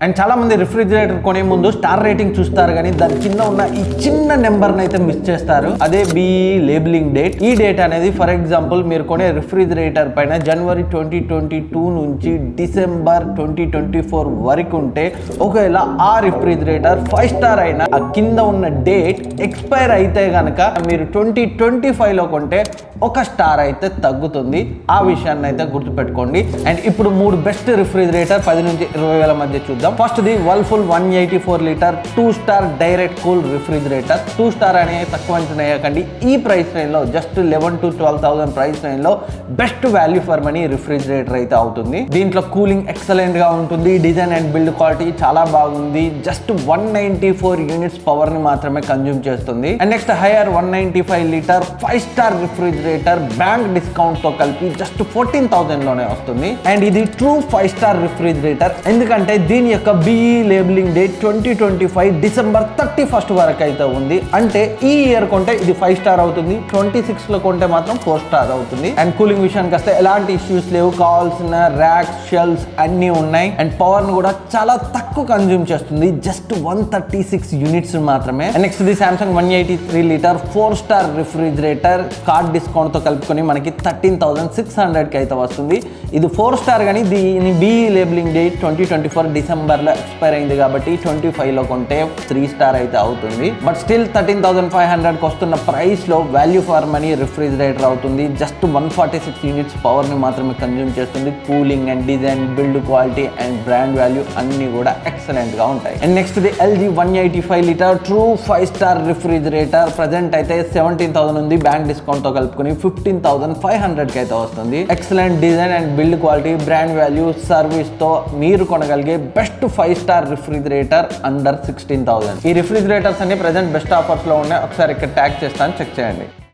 And చాలా మంది refrigerator కొనే ముందు స్టార్ రేటింగ్ చూస్తారు కానీ దాని కింద ఉన్న ఈ చిన్న నెంబర్ని అయితే మిస్ చేస్తారు. అదే బిఈ లేబులింగ్ డేట్. ఈ డేట్ అనేది ఫర్ ఎగ్జాంపుల్ మీరు కొనే రిఫ్రిజిరేటర్ పైన జనవరి 2022 నుంచి డిసెంబర్ 2024 వరకు ఉంటే, ఒకవేళ ఆ రిఫ్రిజిరేటర్ 5 స్టార్ అయినా ఆ కింద ఉన్న డేట్ ఎక్స్పైర్ అయితే కనుక మీరు 2025లో కొంటే 1 స్టార్ అయితే తగ్గుతుంది. ఆ విషయాన్ని అయితే గుర్తుపెట్టుకోండి. అండ్ ఇప్పుడు 3 బెస్ట్ రిఫ్రిజిరేటర్ 10 నుంచి 20 వేల మధ్య చూద్దాం. First the Whirlpool 184 litre 2 star direct cool refrigerator. 2 star అనే తక్కువ అంచనా వేయకండి. ఈ ప్రైస్ రేంజ్ లో జస్ట్ 11,000 to 12,000 ప్రైస్ రేంజ్ లో best value for money refrigerator అయితే అవుతుంది. దీంట్లో కూలింగ్ ఎక్సలెంట్ గా ఉంటుంది. డిజైన్ అండ్ బిల్డ్ క్వాలిటీ చాలా బాగుంది. జస్ట్ 194 యూనిట్స్ పవర్ ని మాత్రమే కన్జ్యూమ్ చేస్తుంది. And next hire 195 litre 5 star refrigerator bank discount తో కలిపి జస్ట్ 14,000 లోనే వస్తుంది. అండ్ ఇది ట్రూ 5 స్టార్ రిఫ్రిజిరేటర్. ఎందుకంటే దీని యొక్క బిఈ లేబులింగ్ డేట్ 2025 డిసెంబర్ 31 వరకు అయితే ఉంది. అంటే ఈ ఇయర్ కొంటే ఇది 5 స్టార్ అవుతుంది. 26 లో కొంటే మాత్రం 4 స్టార్ అవుతుంది. అండ్ కూలింగ్ విషయానికి వస్తే ఎలాంటి ఇష్యూస్ లేవు. కావాల్సిన ర్యాక్స్, షెల్స్ అన్ని ఉన్నాయి. అండ్ పవర్ ను కూడా చాలా తక్కువ కన్జ్యూమ్ చేస్తుంది. జస్ట్ 136 యూనిట్స్ మాత్రమే. And next the Samsung 183 litre 4 star refrigerator card discount తో కలుపుకొని మనకి 13,600 కి అయితే వస్తుంది. ఇది 4 స్టార్ కానీ దీని బిఈ లేబులింగ్ డేట్ 2024 డిసెంబర్ లో ఎక్స్పైర్ అయింది కాబట్టి 25 లో కొంటే 3 స్టార్ అయితే అవుతుంది. బట్ స్టిల్ 13,500 కి వస్తున్న ప్రైస్ లో వాల్యూ ఫర్ మనీ రిఫ్రిజిరేటర్ అవుతుంది. జస్ట్ 146 యూనిట్స్ పవర్ ని మాత్రమే కన్జ్యూమ్ చేస్తుంది. Cooling and design, build quality and brand value అన్ని కూడా ఎక్సలెంట్ గా ఉంటాయి. And next the LG 185 litre true 5 star refrigerator present అయితే 17,000 ఉంది. బ్యాంక్ డిస్కౌంట్ తో కలుపుకొని 15,500 కి అయితే వస్తుంది. Excellent design and build quality, brand value, service తో మీరు కొనగలిగే బెస్ట్ 5 స్టార్ రిఫ్రిజిరేటర్ అండర్ 16,000. ఈ రిఫ్రిజిరేటర్స్ అన్ని ప్రెజెంట్ బెస్ట్ ఆఫర్స్ లో ఉన్నాయి. ఒకసారి ఇక్కడ ట్యాగ్ చేస్తాను, చెక్ చేయండి.